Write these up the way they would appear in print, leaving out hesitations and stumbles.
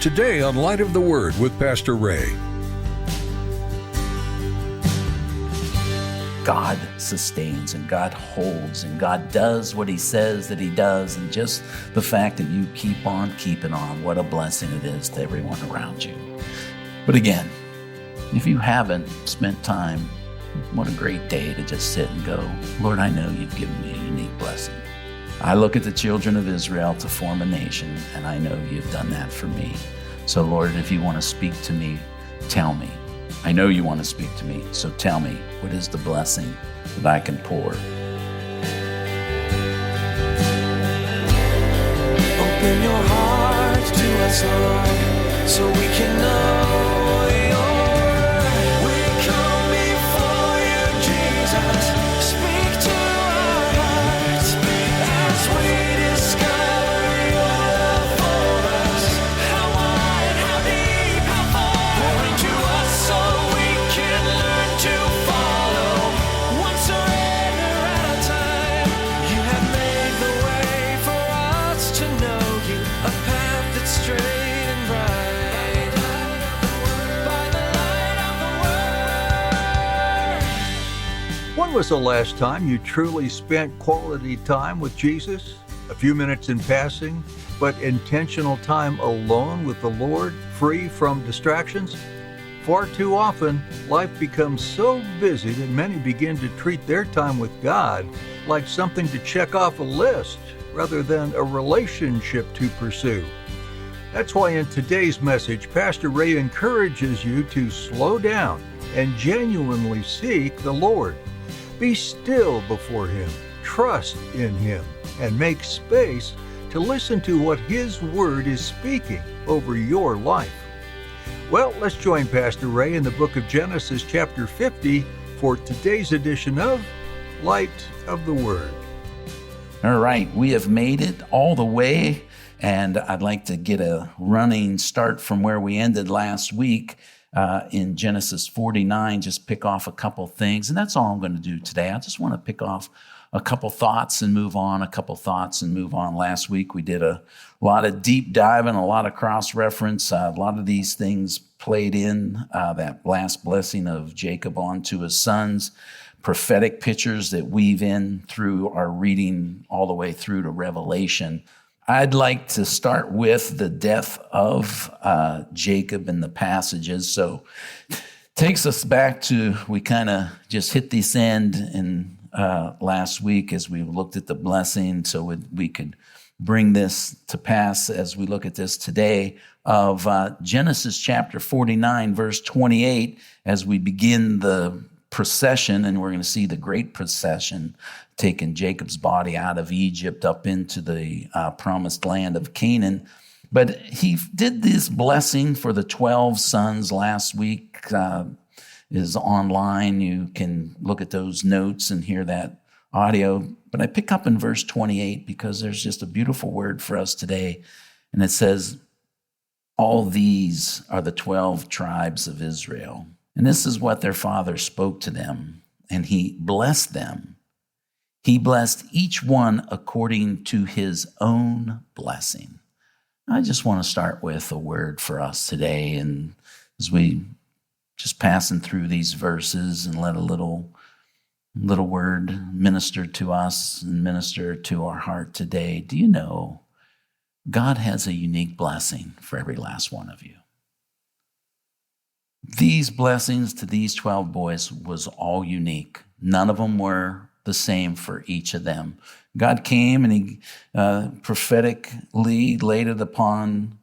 Today on Light of the Word with Pastor Ray. God sustains and God holds and God does what he says that he does. And just the fact that you keep on keeping on, what a blessing it is to everyone around you. But again, if you haven't spent time, what a great day to just sit and go, Lord, I know you've given me a unique blessing. I look at the children of Israel to form a nation, and I know you've done that for me. So Lord, if you want to speak to me, tell me. I know you want to speak to me, so tell me, what is the blessing that I can pour? Open your heart to us, Lord, so we can know your word. We come before you, Jesus. Speak to our hearts as we discover your love for us. How wide, how deep, how far. Pour into us so we can learn to follow. One surrender at a time. You have made the way for us to know you. A path that's straight and right. By the light of the word. When was the last time you truly spent quality time with Jesus? A few minutes in passing, but intentional time alone with the Lord, free from distractions? Far too often, life becomes so busy that many begin to treat their time with God like something to check off a list rather than a relationship to pursue. That's why in today's message, Pastor Ray encourages you to slow down and genuinely seek the Lord. Be still before Him, trust in Him, and make space to listen to what His Word is speaking over your life. Well, let's join Pastor Ray in the book of Genesis chapter 50 for today's edition of Light of the Word. All right, we have made it all the way, and I'd like to get a running start from where we ended last week in Genesis 49, just pick off a couple things, and that's all I'm going to do today. I just want to pick off a couple thoughts and move on, Last week we did a lot of deep diving, a lot of cross-reference, a lot of these things played in that last blessing of Jacob onto his sons, prophetic pictures that weave in through our reading all the way through to Revelation. I'd like to start with the death of Jacob in the passages. So takes us back to, we kind of just hit this end in last week as we looked at the blessing, so we could bring this to pass as we look at this today of Genesis chapter 49, verse 28, as we begin the procession, and we're going to see the great procession taking Jacob's body out of Egypt up into the promised land of Canaan. But he did this blessing for the 12 sons last week. Is online. You can look at those notes and hear that audio. But I pick up in verse 28 because there's just a beautiful word for us today. And it says, all these are the 12 tribes of Israel. And this is what their father spoke to them. And he blessed them. He blessed each one according to his own blessing. I just want to start with a word for us today. And as we just passing through these verses and let a little word minister to us and minister to our heart today. Do you know God has a unique blessing for every last one of you? These blessings to these 12 boys was all unique. None of them were the same for each of them. God came and he prophetically laid it upon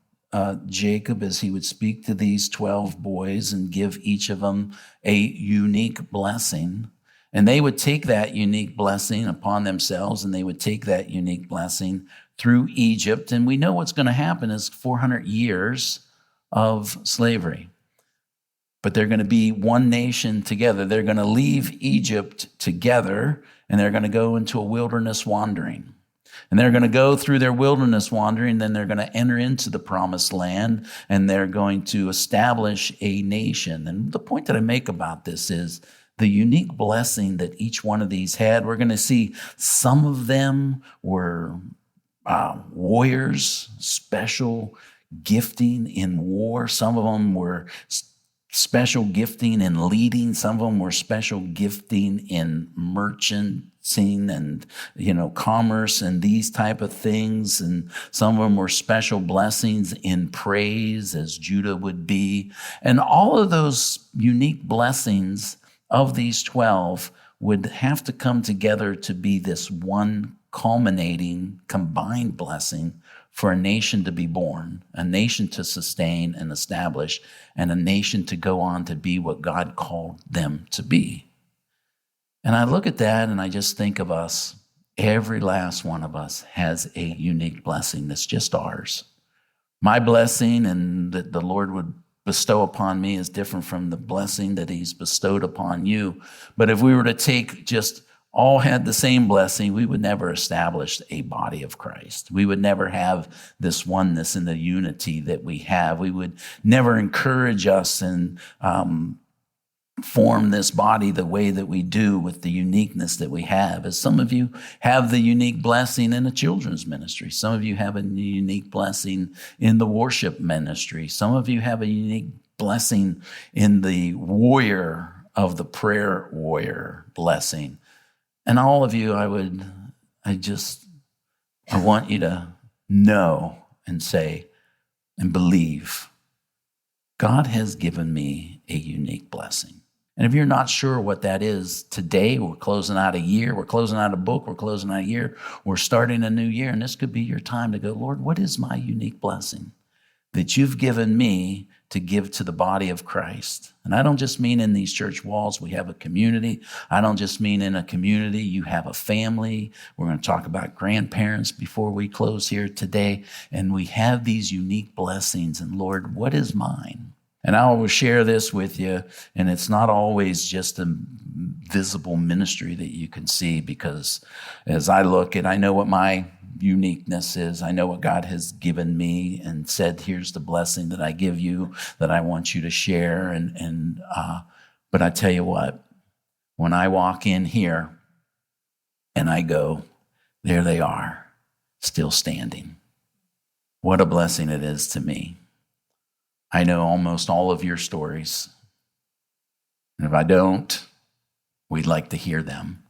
Jacob as he would speak to these 12 boys and give each of them a unique blessing. And they would take that unique blessing upon themselves, and they would take that unique blessing through Egypt. And we know what's going to happen is 400 years of slavery. But they're going to be one nation together. They're going to leave Egypt together, and they're going to go into a wilderness wandering. And they're going to go through their wilderness wandering, then they're going to enter into the promised land, and they're going to establish a nation. And the point that I make about this is the unique blessing that each one of these had. We're going to see some of them were warriors, special gifting in war. Some of them were special gifting in leading. Some of them were special gifting in merchanting and, commerce and these type of things. And some of them were special blessings in praise, as Judah would be. And all of those unique blessings of these 12 would have to come together to be this one culminating, combined blessing for a nation to be born, a nation to sustain and establish, and a nation to go on to be what God called them to be. And I look at that and I just think of us. Every last one of us has a unique blessing that's just ours. My blessing and that the Lord would bestow upon me is different from the blessing that he's bestowed upon you. But if we were to take just all had the same blessing, we would never establish a body of Christ. We would never have this oneness and the unity that we have. We would never encourage us and form this body the way that we do with the uniqueness that we have. As some of you have the unique blessing in a children's ministry. Some of you have a unique blessing in the worship ministry. Some of you have a unique blessing in the warrior of the prayer warrior blessing. And all of you, I want you to know and say and believe, God has given me a unique blessing. And if you're not sure what that is, today we're closing out a year, we're closing out a book, we're closing out a year, we're starting a new year, and this could be your time to go, Lord, what is my unique blessing that you've given me to give to the body of Christ? And I don't just mean in these church walls, we have a community. I don't just mean in a community, you have a family. We're going to talk about grandparents before we close here today. And we have these unique blessings. And Lord, what is mine? And I will share this with you. And it's not always just a visible ministry that you can see, because as I look at, I know what my uniqueness is. I know what God has given me and said, here's the blessing that I give you that I want you to share. But I tell you what, when I walk in here and I go, there they are, still standing. What a blessing it is to me. I know almost all of your stories. And if I don't, we'd like to hear them.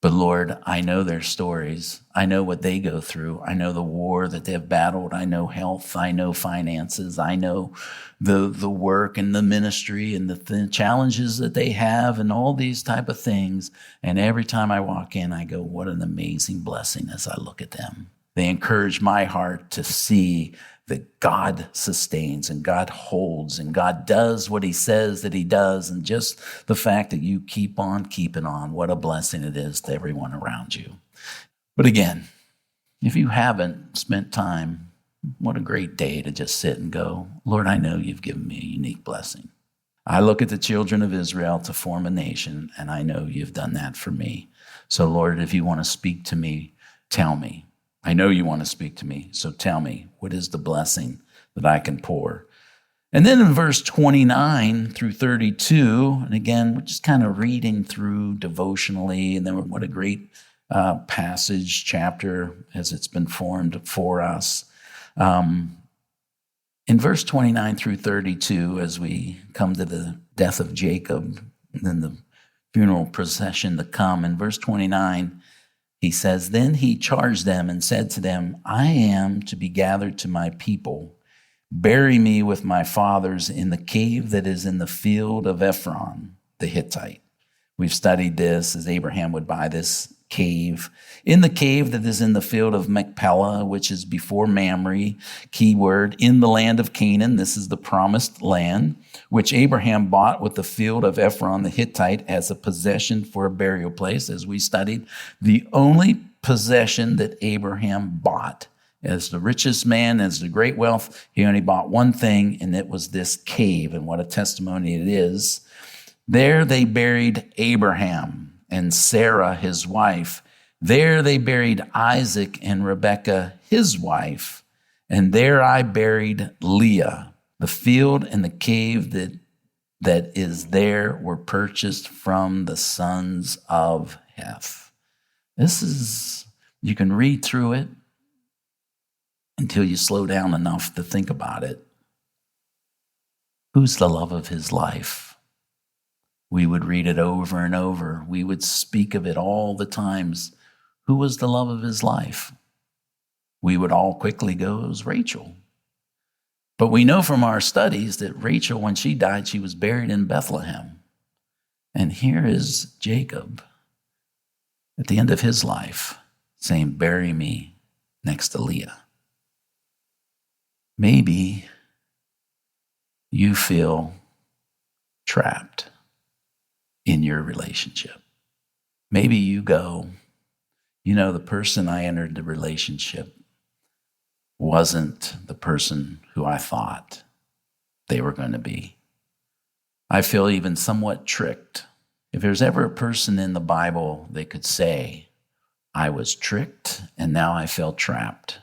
But Lord, I know their stories. I know what they go through. I know the war that they've battled. I know health. I know finances. I know the work and the ministry and the challenges that they have and all these type of things. And every time I walk in, I go, what an amazing blessing as I look at them. They encourage my heart to see that God sustains and God holds and God does what he says that he does. And just the fact that you keep on keeping on, what a blessing it is to everyone around you. But again, if you haven't spent time, what a great day to just sit and go, Lord, I know you've given me a unique blessing. I look at the children of Israel to form a nation, and I know you've done that for me. So Lord, if you want to speak to me, tell me. I know you want to speak to me, so tell me, what is the blessing that I can pour? And then in verse 29 through 32, and again, we're just kind of reading through devotionally, and then what a great passage, chapter, as it's been formed for us. In verse 29 through 32, as we come to the death of Jacob, and then the funeral procession to come, in verse 29, he says, then he charged them and said to them, I am to be gathered to my people. Bury me with my fathers in the cave that is in the field of Ephron, the Hittite. We've studied this as Abraham would buy this cave. In the cave that is in the field of Machpelah, which is before Mamre, keyword, in the land of Canaan. This is the promised land, which Abraham bought with the field of Ephron the Hittite as a possession for a burial place, as we studied. The only possession that Abraham bought as the richest man, as the great wealth, he only bought one thing, and it was this cave. And what a testimony it is. There they buried Abraham and Sarah, his wife. There they buried Isaac and Rebekah, his wife. And there I buried Leah. The field and the cave that is there were purchased from the sons of Heth. This is, you can read through it. until you slow down enough to think about it. Who's the love of his life? We would read it over and over. We would speak of it all the times. Who was the love of his life? We would all quickly go, it was Rachel. But we know from our studies that Rachel, when she died, she was buried in Bethlehem. And here is Jacob at the end of his life saying, bury me next to Leah. Maybe you feel trapped in your relationship. Maybe you go, the person I entered the relationship wasn't the person who I thought they were going to be. I feel even somewhat tricked. If there's ever a person in the Bible that could say, I was tricked and now I feel trapped,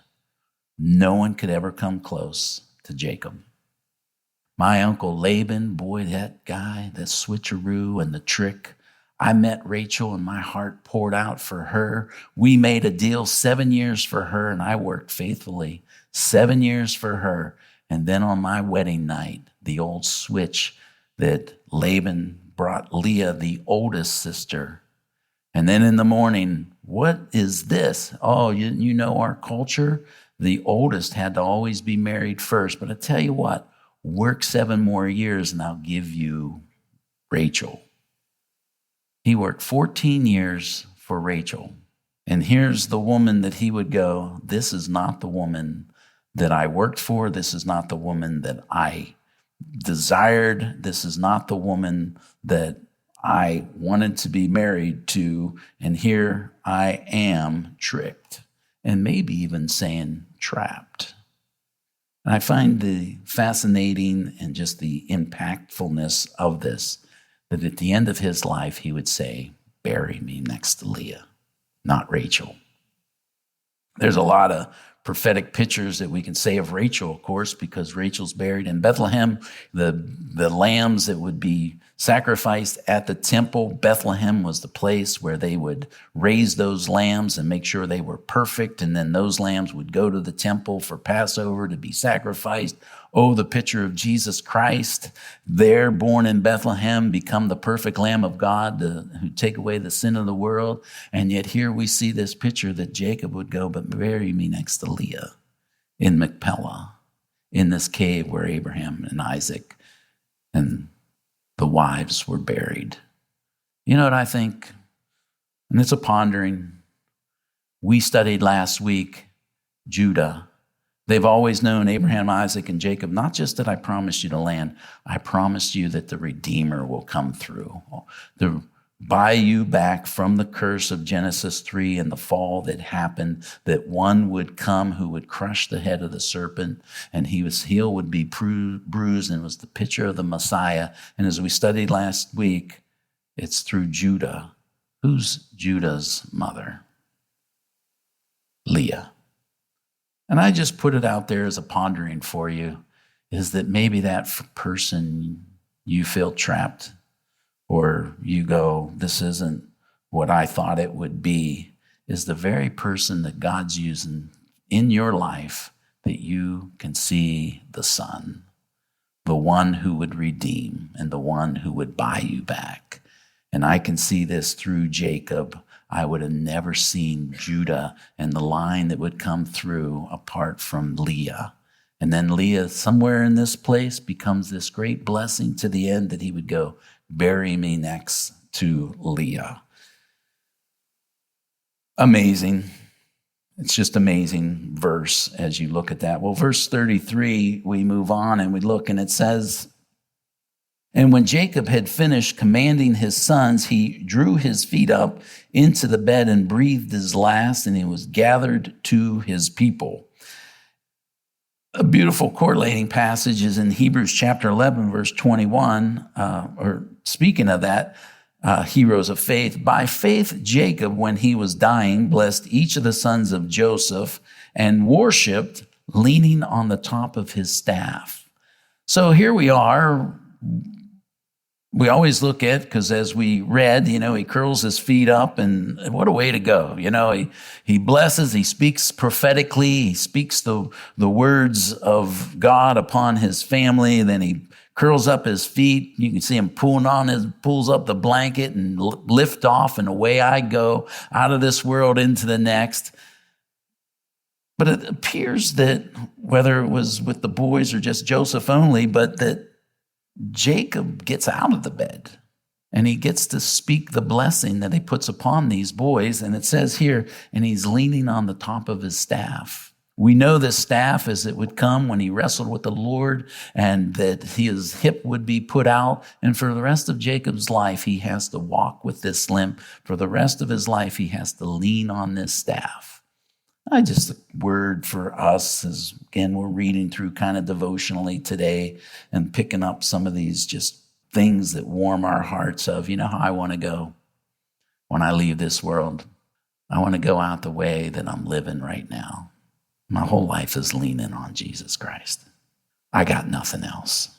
no one could ever come close to Jacob. My uncle Laban, boy, that guy, the switcheroo and the trick. I met Rachel and my heart poured out for her. We made a deal 7 years for her and I worked faithfully 7 years for her. And then on my wedding night, the old switch that Laban brought Leah, the oldest sister. And then in the morning, what is this? Oh, you know our culture? The oldest had to always be married first. But I tell you what, work 7 more years and I'll give you Rachel. He worked 14 years for Rachel. And here's the woman that he would go, this is not the woman that I worked for. This is not the woman that I desired. This is not the woman that I wanted to be married to. And here I am tricked. And maybe even saying trapped. And I find the fascinating and just the impactfulness of this, that at the end of his life, he would say, bury me next to Leah, not Rachel. There's a lot of prophetic pictures that we can say of Rachel, of course, because Rachel's buried in Bethlehem. The lambs that would be sacrificed at the temple, Bethlehem was the place where they would raise those lambs and make sure they were perfect. And then those lambs would go to the temple for Passover to be sacrificed. Oh, the picture of Jesus Christ, there born in Bethlehem, become the perfect Lamb of God who take away the sin of the world. And yet here we see this picture that Jacob would go, but bury me next to Leah in Machpelah, in this cave where Abraham and Isaac and the wives were buried. You know what I think? And it's a pondering. We studied last week Judah. They've always known Abraham, Isaac, and Jacob, not just that I promised you the land, I promised you that the Redeemer will come through, to buy you back from the curse of Genesis 3 and the fall that happened, that one would come who would crush the head of the serpent, and his heel would be bruised, and it was the picture of the Messiah. And as we studied last week, it's through Judah. Who's Judah's mother? Leah. And I just put it out there as a pondering for you, is that maybe that person you feel trapped, or you go, this isn't what I thought it would be, is the very person that God's using in your life that you can see the Son, the one who would redeem and the one who would buy you back. And I can see this through Jacob. I would have never seen Judah and the line that would come through apart from Leah. And then Leah, somewhere in this place, becomes this great blessing to the end that he would go, bury me next to Leah. Amazing. It's just amazing verse as you look at that. Well, verse 33, we move on and we look, and it says, and when Jacob had finished commanding his sons, he drew his feet up into the bed and breathed his last, and he was gathered to his people. A beautiful correlating passage is in Hebrews chapter 11, verse 21, or speaking of that, heroes of faith. By faith, Jacob, when he was dying, blessed each of the sons of Joseph and worshiped, leaning on the top of his staff. So here we are. we always look at, because as we read, he curls his feet up, and what a way to go. He blesses, he speaks prophetically, he speaks the words of God upon his family, and then he curls up his feet. You can see him pulls up the blanket and lift off, and away I go out of this world into the next. But it appears that whether it was with the boys or just Joseph only, but that Jacob gets out of the bed and he gets to speak the blessing that he puts upon these boys. And it says here, and he's leaning on the top of his staff. We know this staff as it would come when he wrestled with the Lord, and that his hip would be put out. And for the rest of Jacob's life, he has to walk with this limp. For the rest of his life, he has to lean on this staff. Just a word for us as, again, we're reading through kind of devotionally today and picking up some of these just things that warm our hearts of, how I want to go when I leave this world. I want to go out the way that I'm living right now. My whole life is leaning on Jesus Christ. I got nothing else.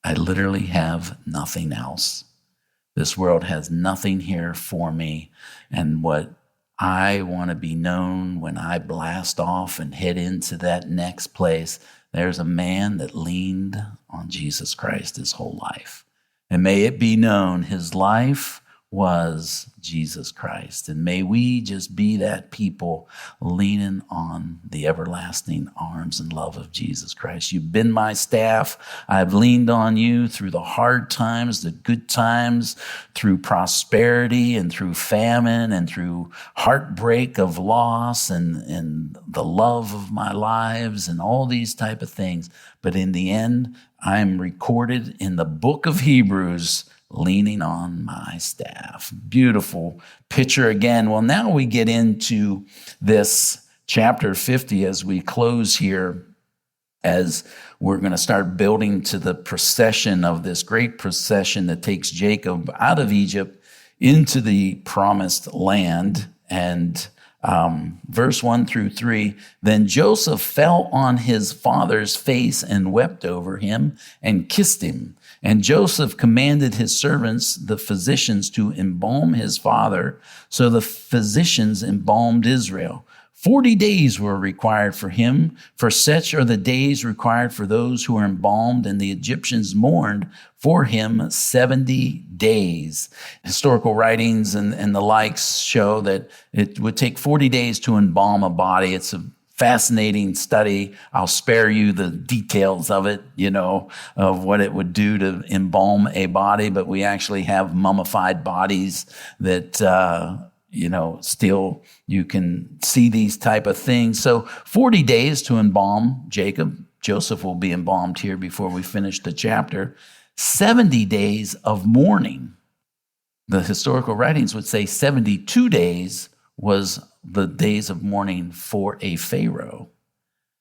I literally have nothing else. This world has nothing here for me. And what I want to be known when I blast off and head into that next place, there's a man that leaned on Jesus Christ his whole life. And may it be known his life was Jesus Christ. And may we just be that people leaning on the everlasting arms and love of Jesus Christ. You've been my staff. I've leaned on you through the hard times, the good times, through prosperity and through famine and through heartbreak of loss and the love of my lives and all these type of things. But in the end, I'm recorded in the book of Hebrews leaning on my staff. Beautiful picture again. Well, now we get into this chapter 50 as we close here, as we're going to start building to the procession of this great procession that takes Jacob out of Egypt into the promised land. And verse 1-3, then Joseph fell on his father's face and wept over him and kissed him. And Joseph commanded his servants, the physicians, to embalm his father. So the physicians embalmed Israel. 40 days were required for him, for such are the days required for those who are embalmed, and the Egyptians mourned for him 70 days. Historical writings and the likes show that it would take 40 days to embalm a body. It's a fascinating study. I'll spare you the details of it, of what it would do to embalm a body, but we actually have mummified bodies that, still you can see these type of things. So 40 days to embalm Jacob. Joseph will be embalmed here before we finish the chapter. 70 days of mourning. The historical writings would say 72 days was the days of mourning for a Pharaoh.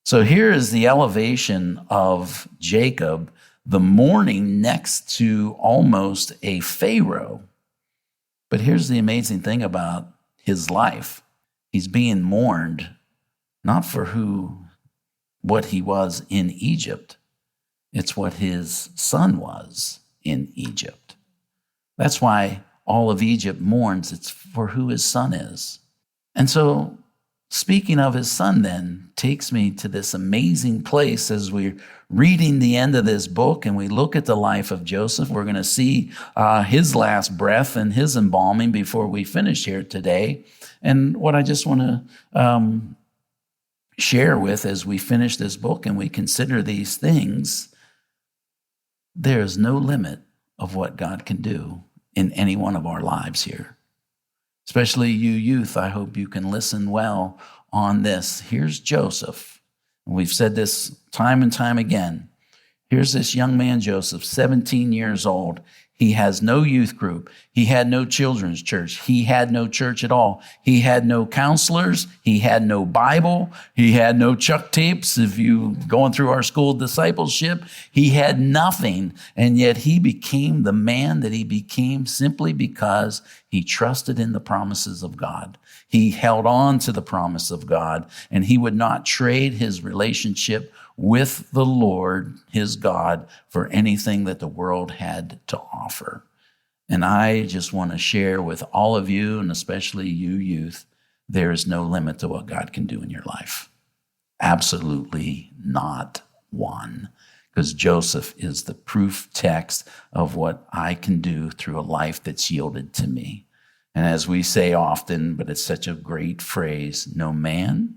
So here is the elevation of Jacob, the mourning next to almost a Pharaoh. But here's the amazing thing about his life. He's being mourned not for what he was in Egypt. It's what his son was in Egypt. That's why all of Egypt mourns. It's for who his son is. And so, speaking of his son then, takes me to this amazing place as we're reading the end of this book and we look at the life of Joseph. We're going to see his last breath and his embalming before we finish here today. And what I just want to share with as we finish this book and we consider these things, there is no limit of what God can do in any one of our lives here. Especially you youth, I hope you can listen well on this. Here's Joseph. And we've said this time and time again. Here's this young man, Joseph, 17 years old. He has no youth group. He had no children's church. He had no church at all. He had no counselors. He had no Bible. He had no Chuck tapes. If you going through our school discipleship, he had nothing. And yet he became the man that he became simply because he trusted in the promises of God. He held on to the promise of God, and he would not trade his relationship with the Lord, his God, for anything that the world had to offer. And I just want to share with all of you, and especially you youth, there is no limit to what God can do in your life. Absolutely not one. Because Joseph is the proof text of what I can do through a life that's yielded to me. And as we say often, but it's such a great phrase, no man,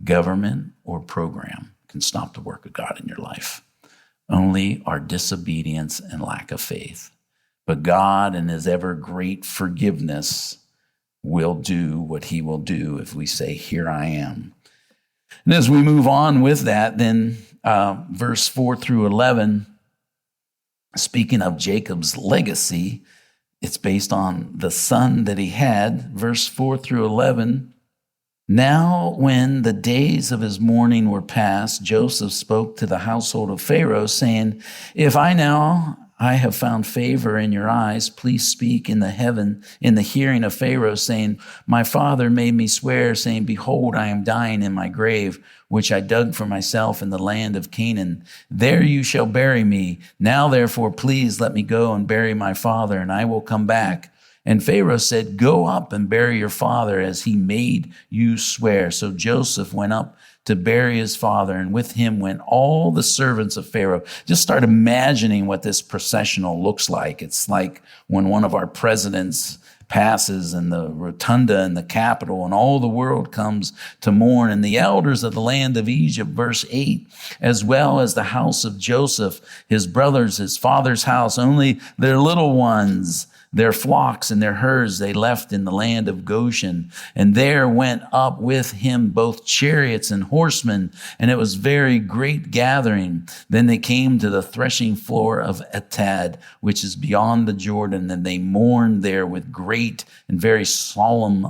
government, or program can stop the work of God in your life. Only our disobedience and lack of faith. But God, in his ever great forgiveness, will do what he will do if we say, here I am. And as we move on with that, then verse 4 through 11, speaking of Jacob's legacy, it's based on the son that he had. Verse 4 through 11, now when the days of his mourning were past, Joseph spoke to the household of Pharaoh, saying, if I have found favor in your eyes, please speak in the hearing of Pharaoh, saying, my father made me swear, saying, behold, I am dying in my grave, which I dug for myself in the land of Canaan. There you shall bury me. Now, therefore, please let me go and bury my father, and I will come back. And Pharaoh said, go up and bury your father as he made you swear. So Joseph went up to bury his father, and with him went all the servants of Pharaoh. Just start imagining what this processional looks like. It's like when one of our presidents passes in the rotunda in the Capitol, and all the world comes to mourn. And the elders of the land of Egypt, verse 8, as well as the house of Joseph, his brothers, his father's house, only their little ones, their flocks and their herds they left in the land of Goshen. And there went up with him both chariots and horsemen, and it was very great gathering. Then they came to the threshing floor of Atad, which is beyond the Jordan, and they mourned there with great and very solemn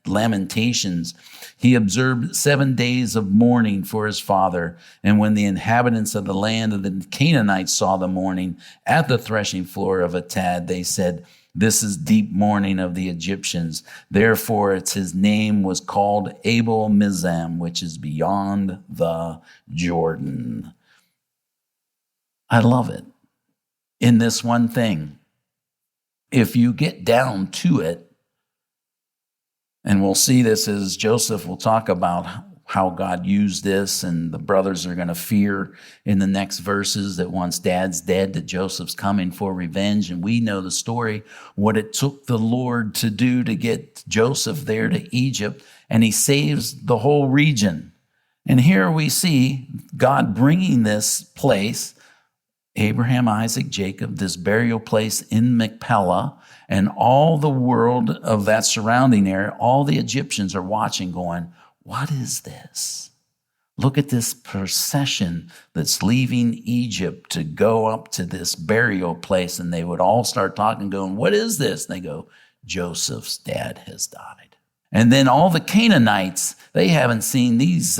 lamentations. He observed 7 days of mourning for his father. And when the inhabitants of the land of the Canaanites saw the mourning at the threshing floor of Atad, they said, this is deep mourning of the Egyptians. Therefore, his name was called Abel Mizam, which is beyond the Jordan. I love it. In this one thing, if you get down to it, and we'll see this as Joseph will talk about how God used this, and the brothers are going to fear in the next verses that once dad's dead, that Joseph's coming for revenge. And we know the story, what it took the Lord to do to get Joseph there to Egypt, and he saves the whole region. And here we see God bringing this place, Abraham, Isaac, Jacob, this burial place in Machpelah, and all the world of that surrounding area, all the Egyptians are watching going, what is this? Look at this procession that's leaving Egypt to go up to this burial place. And they would all start talking, going, what is this? And they go, Joseph's dad has died. And then all the Canaanites, they haven't seen this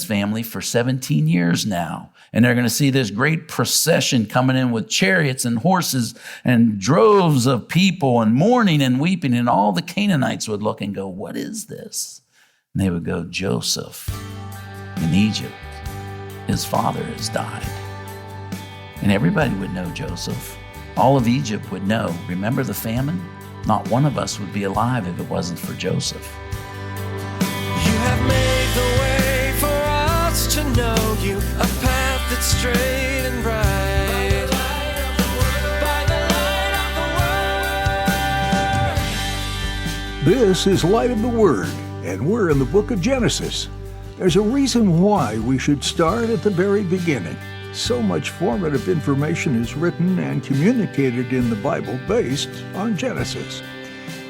family for 17 years now. And they're going to see this great procession coming in with chariots and horses and droves of people and mourning and weeping. And all the Canaanites would look and go, what is this? And they would go, Joseph in Egypt, his father has died. And everybody would know Joseph. All of Egypt would know. Remember the famine? Not one of us would be alive if it wasn't for Joseph. You have made the way for us to know you, a path that's straight and bright. By the light of the world. This is Light of the Word, and we're in the book of Genesis. There's a reason why we should start at the very beginning. So much formative information is written and communicated in the Bible based on Genesis.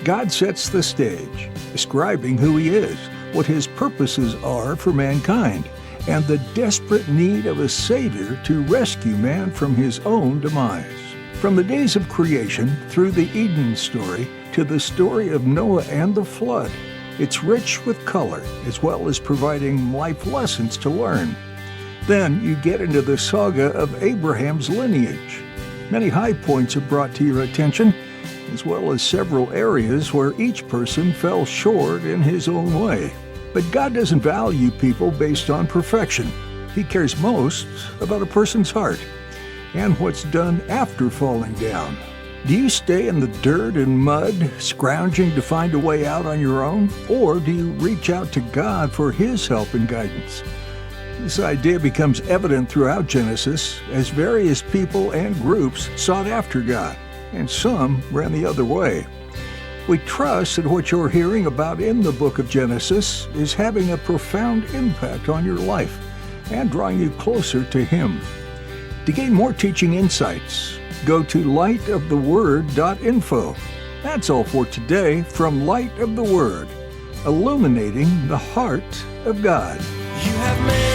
God sets the stage, describing who He is, what His purposes are for mankind, and the desperate need of a Savior to rescue man from his own demise. From the days of creation through the Eden story to the story of Noah and the flood, it's rich with color as well as providing life lessons to learn. Then you get into the saga of Abraham's lineage. Many high points are brought to your attention, as well as several areas where each person fell short in his own way. But God doesn't value people based on perfection. He cares most about a person's heart and what's done after falling down. Do you stay in the dirt and mud, scrounging to find a way out on your own? Or do you reach out to God for His help and guidance? This idea becomes evident throughout Genesis as various people and groups sought after God, and some ran the other way. We trust that what you're hearing about in the book of Genesis is having a profound impact on your life and drawing you closer to Him. To gain more teaching insights, go to lightoftheword.info. That's all for today from Light of the Word, illuminating the heart of God. You have made